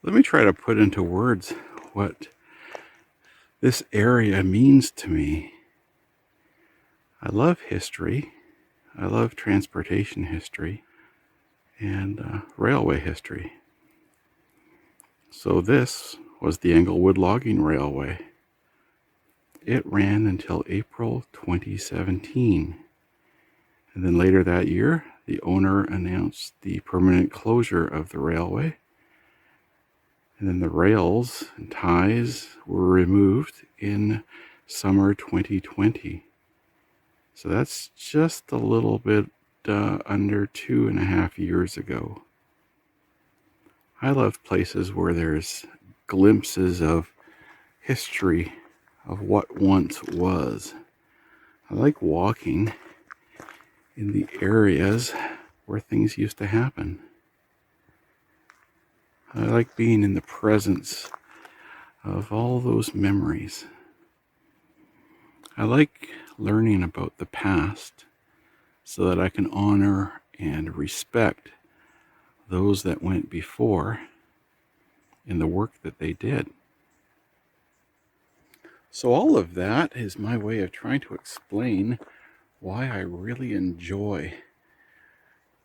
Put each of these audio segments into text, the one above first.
Let me try to put into words what this area means to me. I love history. I love transportation history and railway history. So this was the Englewood Logging Railway. It ran until April 2017. And then later that year, the owner announced the permanent closure of the railway. And then the rails and ties were removed in summer 2020. So that's just a little bit under 2.5 years ago. I love places where there's glimpses of history of what once was. I like walking in the areas where things used to happen. I like being in the presence of all those memories. I like learning about the past so that I can honor and respect those that went before in the work that they did. So all of that is my way of trying to explain why I really enjoy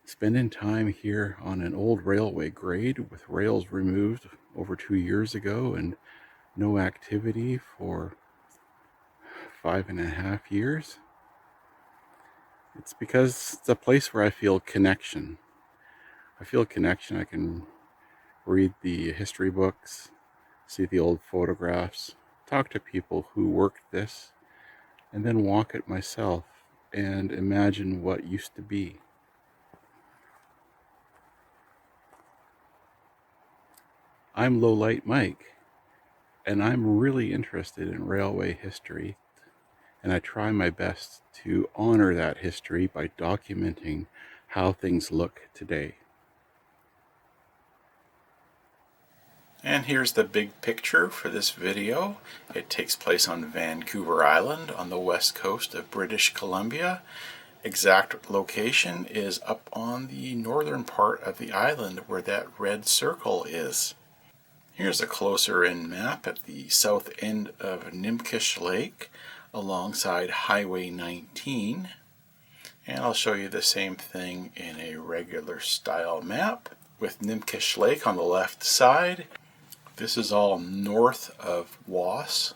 spending time here on an old railway grade with rails removed over 2 years ago and no activity for 5.5 years. It's because it's a place where I feel connection. I feel connection. I can read the history books, see the old photographs, talk to people who worked this, and then walk it myself and imagine what used to be. I'm Low Light Mike, and I'm really interested in railway history, and I try my best to honor that history by documenting how things look today. And here's the big picture for this video. It takes place on Vancouver Island on the west coast of British Columbia. Exact location is up on the northern part of the island where that red circle is. Here's a closer in map at the south end of Nimpkish Lake alongside Highway 19. And I'll show you the same thing in a regular style map with Nimpkish Lake on the left side. This is all north of Woss.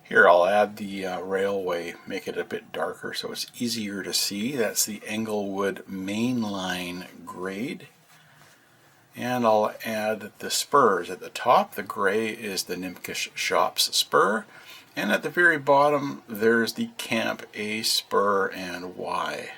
Here I'll add the railway, make it a bit darker so it's easier to see. That's the Englewood Main line grade. And I'll add the spurs at the top. The gray is the Nimpkish Shops spur. And at the very bottom there's the Camp-A spur and Y.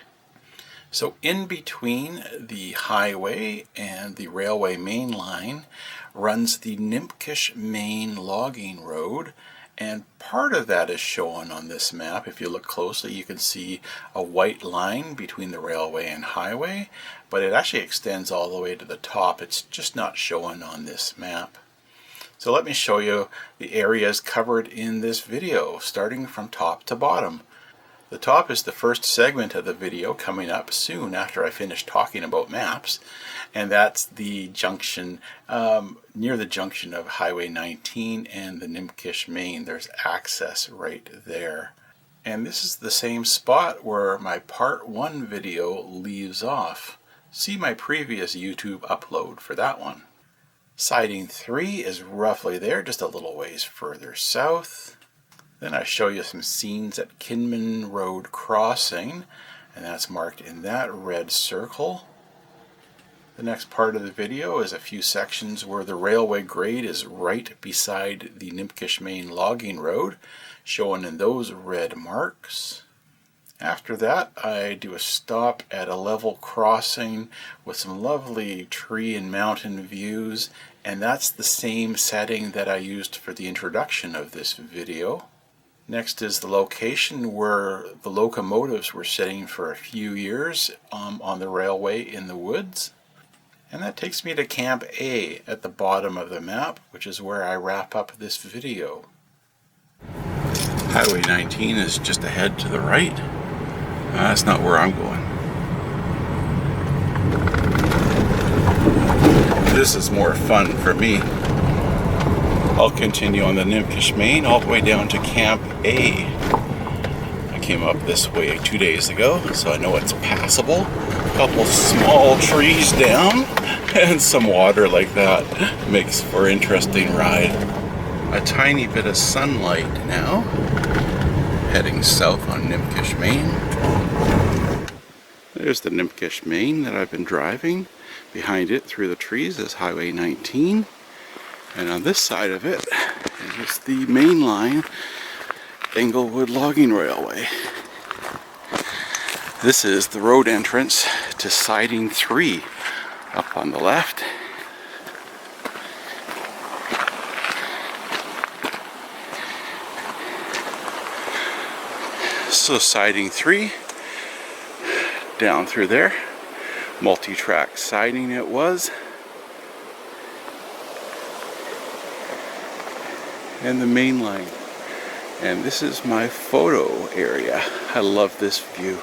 So in between the highway and the railway main line runs the Nimpkish Main logging road, and part of that is shown on this map. If you look closely, you can see a white line between the railway and highway, but it actually extends all the way to the top. It's just not shown on this map. So let me show you the areas covered in this video, starting from top to bottom. The top is the first segment of the video coming up soon after I finish talking about maps, and that's the junction, near the junction of Highway 19 and the Nimpkish Main. There's access right there. And this is the same spot where my part 1 video leaves off. See my previous YouTube upload for that one. Siding 3 is roughly there, just a little ways further south. Then I show you some scenes at Kinman Road Crossing, and that's marked in that red circle. The next part of the video is a few sections where the railway grade is right beside the Nimpkish Main logging road, shown in those red marks. After that, I do a stop at a level crossing with some lovely tree and mountain views, and that's the same setting that I used for the introduction of this video. Next is the location where the locomotives were sitting for a few years on the railway in the woods. And that takes me to Camp-A at the bottom of the map, which is where I wrap up this video. Highway 19 is just ahead to the right. That's not where I'm going. this is more fun for me. I'll continue on the Nimpkish Main all the way down to Camp-A. I came up this way 2 days ago, so I know it's passable. A couple small trees down and some water like that makes for an interesting ride. A tiny bit of sunlight now, heading south on Nimpkish Main. There's the Nimpkish Main that I've been driving. Behind it, through the trees, is Highway 19. And on this side of it is the main line, Englewood Logging Railway. This is the road entrance to Siding 3 up on the left. So Siding 3, down through there, multi-track siding it was. And the main line. And this is my photo area. I love this view.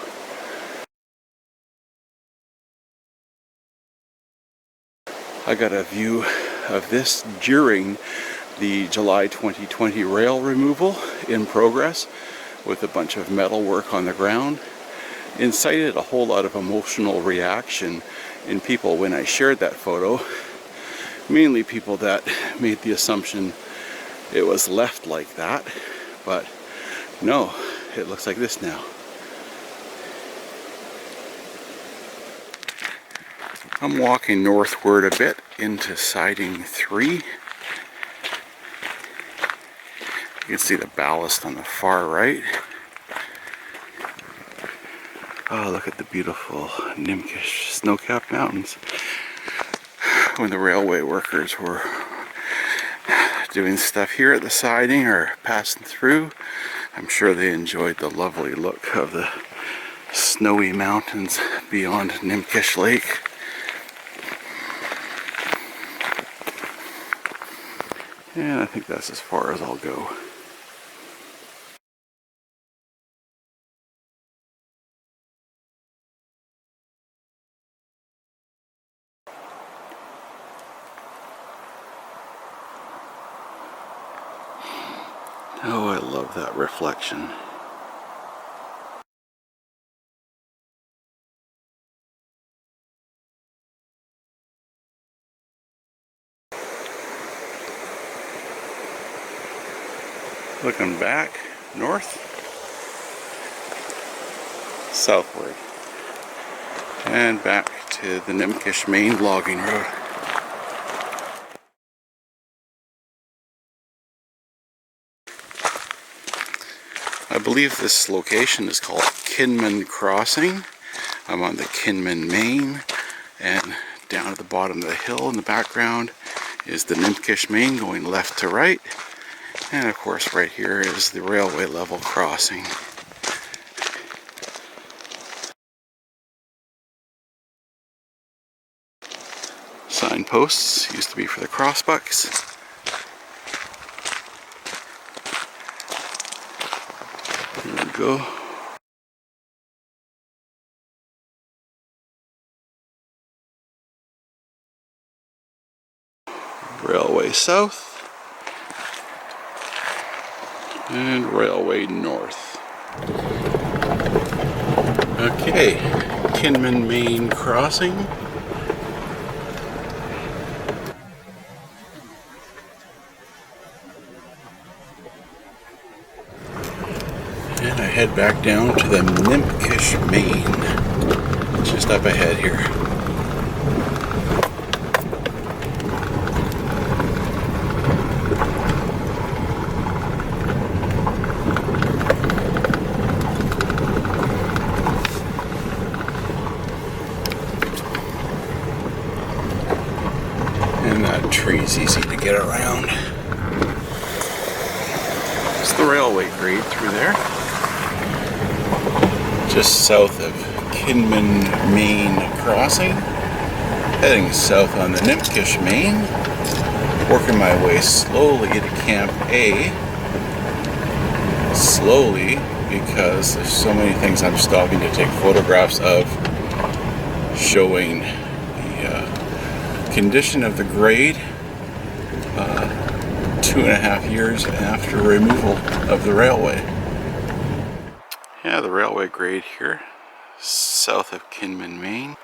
I got a view of this during the July 2020 rail removal in progress, with a bunch of metal work on the ground. Incited a whole lot of emotional reaction in people when I shared that photo. Mainly people that made the assumption it was left like that, but no, it looks like this now. I'm walking northward a bit into Siding 3. You can see the ballast on the far right. Oh, look at the beautiful Nimpkish snow-capped mountains. When the railway workers were doing stuff here at the siding or passing through, I'm sure they enjoyed the lovely look of the snowy mountains beyond Nimpkish Lake. And I think that's as far as I'll go. Oh, I love that reflection. Looking back north, southward, and back to the Nimpkish Main logging road. I believe this location is called Kinman Crossing. I'm on the Kinman Main, and down at the bottom of the hill in the background is the Nimpkish Main going left to right. And of course right here is the railway level crossing. Signposts used to be for the crossbucks. There we go. Railway south. And railway north. Okay, Kinman Main crossing. And I head back down to the Nimpkish Main, just up ahead here. Trees easy to get around. It's the railway grade through there. Just south of Kinman Main crossing. Heading south on the Nimpkish Main. Working my way slowly to Camp-A. Slowly because there's so many things I'm stopping to take photographs of, showing the condition of the grade 2.5 years after removal of the railway. Yeah, the railway grade here, south of Kinman, Maine.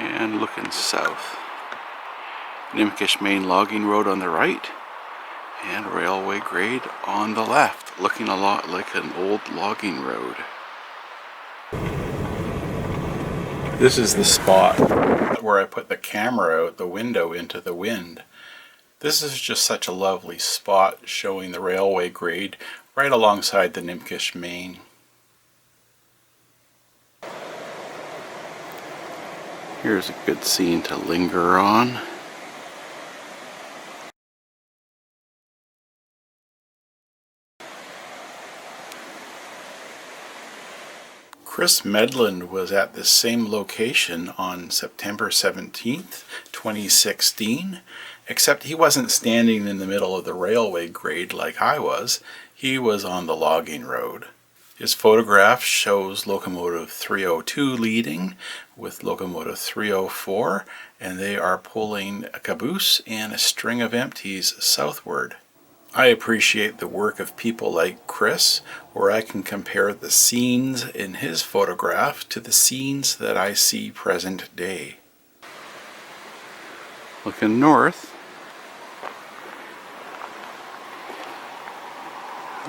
And looking south, Nimpkish Main logging road on the right, and railway grade on the left, looking a lot like an old logging road. This is the spot where I put the camera out the window into the wind. This is just such a lovely spot showing the railway grade right alongside the Nimpkish Main. Here's a good scene to linger on. Chris Medland was at this same location on September 17th, 2016, except he wasn't standing in the middle of the railway grade like I was. He was on the logging road. His photograph shows Locomotive 302 leading with Locomotive 304, and they are pulling a caboose and a string of empties southward. I appreciate the work of people like Chris, where I can compare the scenes in his photograph to the scenes that I see present day. Looking north,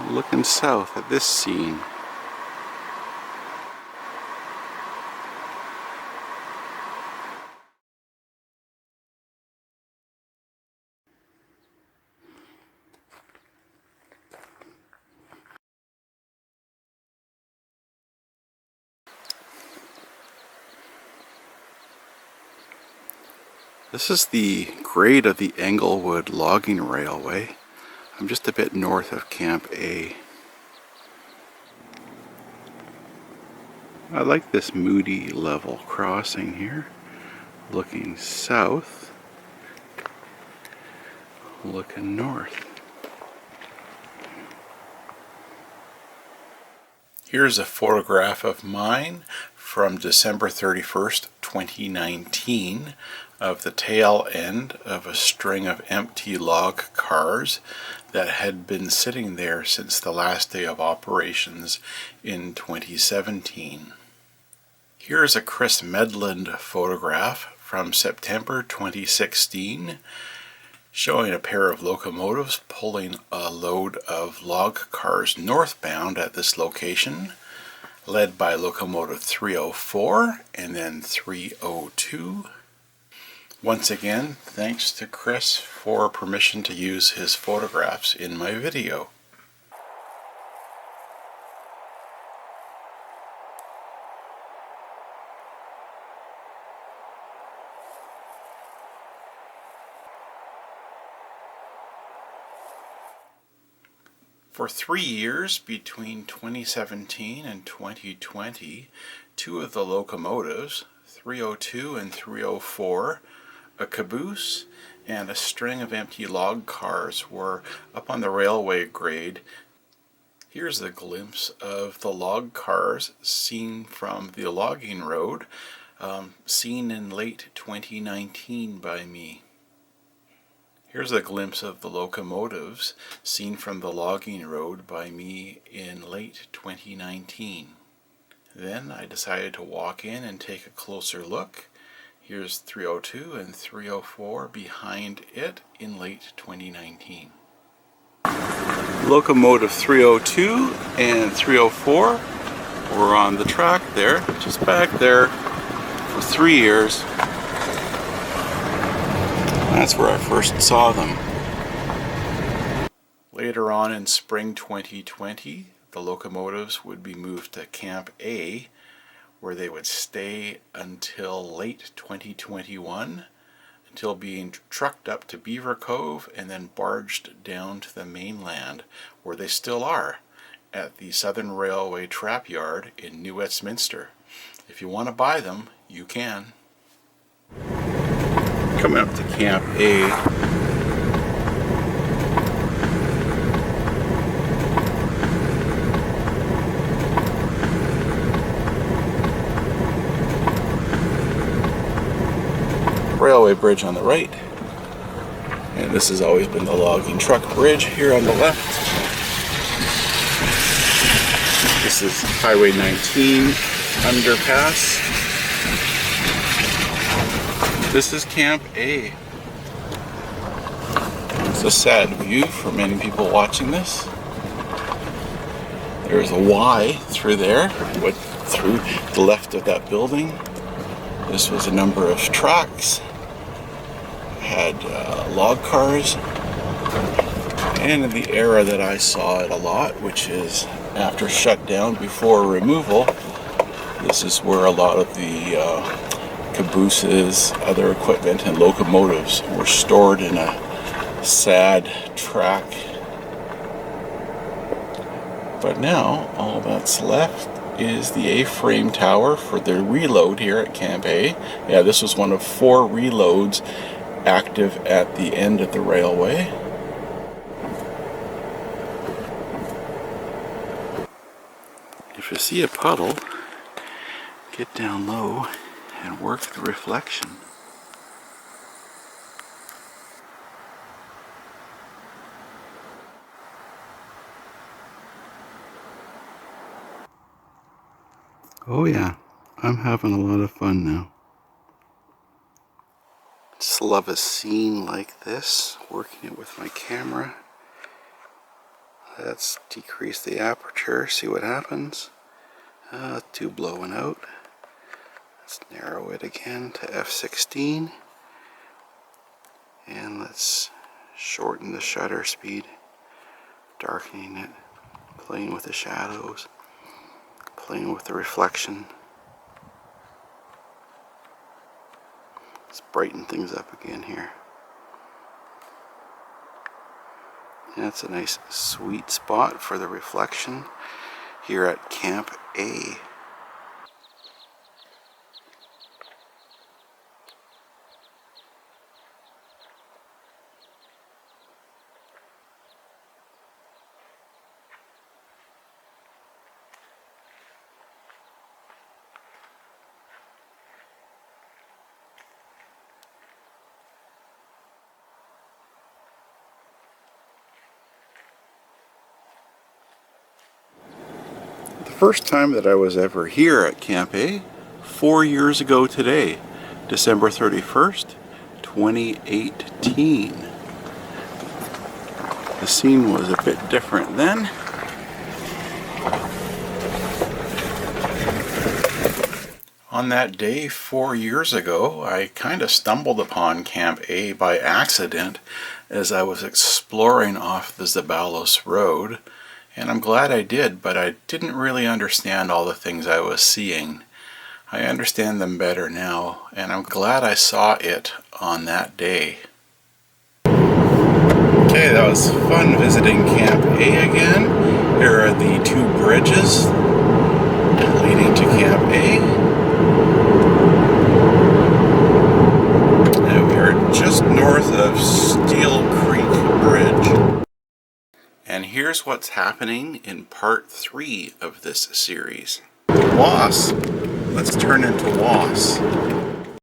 looking south at this scene. This is the grade of the Englewood logging railway. I'm just a bit north of Camp-A. I like this moody level crossing here. Looking south, looking north. Here's a photograph of mine from December 31st, 2019 of the tail end of a string of empty log cars that had been sitting there since the last day of operations in 2017. Here's a Chris Medland photograph from September 2016 showing a pair of locomotives pulling a load of log cars northbound at this location, led by Locomotive 304 and then 302. Once again, thanks to Chris for permission to use his photographs in my video. For 3 years between 2017 and 2020, two of the locomotives, 302 and 304, a caboose, and a string of empty log cars were up on the railway grade. Here's a glimpse of the log cars seen from the logging road, seen in late 2019 by me. Here's a glimpse of the locomotives seen from the logging road by me in late 2019. Then I decided to walk in and take a closer look. Here's 302 and 304 behind it in late 2019. Locomotive 302 and 304 were on the track there, just back there, for 3 years. That's where I first saw them. Later on in spring 2020, the locomotives would be moved to Camp-A, where they would stay until late 2021, until being trucked up to Beaver Cove and then barged down to the mainland, where they still are, at the Southern Railway Trap Yard in New Westminster. If you want to buy them, you can. Coming up to Camp-A. railway bridge on the right. And this has always been the logging truck bridge here on the left. This is Highway 19 underpass. This is Camp-A. It's a sad view for many people watching this. There's a Y through there, through the left of that building. This was a number of tracks. Had log cars. And in the era that I saw it a lot, which is after shutdown, before removal, this is where a lot of the cabooses, other equipment, and locomotives were stored in a sad track. But now, all that's left is the A-frame tower for the reload here at Camp-A. Yeah, this was one of 4 reloads active at the end of the railway. If you see a puddle, get down low and work the reflection. Oh yeah, I'm having a lot of fun now. Just love a scene like this, working it with my camera. Let's decrease the aperture, see what happens. Tube blowing out. Let's narrow it again to f16. And let's shorten the shutter speed, darkening it, playing with the shadows, playing with the reflection. Let's brighten things up again here. That's a nice sweet spot for the reflection here at Camp-A. First time that I was ever here at Camp-A, 4 years ago today, December 31st, 2018. The scene was a bit different then. On that day 4 years ago, I kind of stumbled upon Camp-A by accident as I was exploring off the Zabalos Road. And I'm glad I did, but I didn't really understand all the things I was seeing. I understand them better now, and I'm glad I saw it on that day. Okay, that was fun visiting Camp-A again. Here are the 2 bridges leading to Camp-A. And we are just north of Steel Creek Bridge. And here's what's happening in part 3 of this series. Woss. Let's turn into Woss.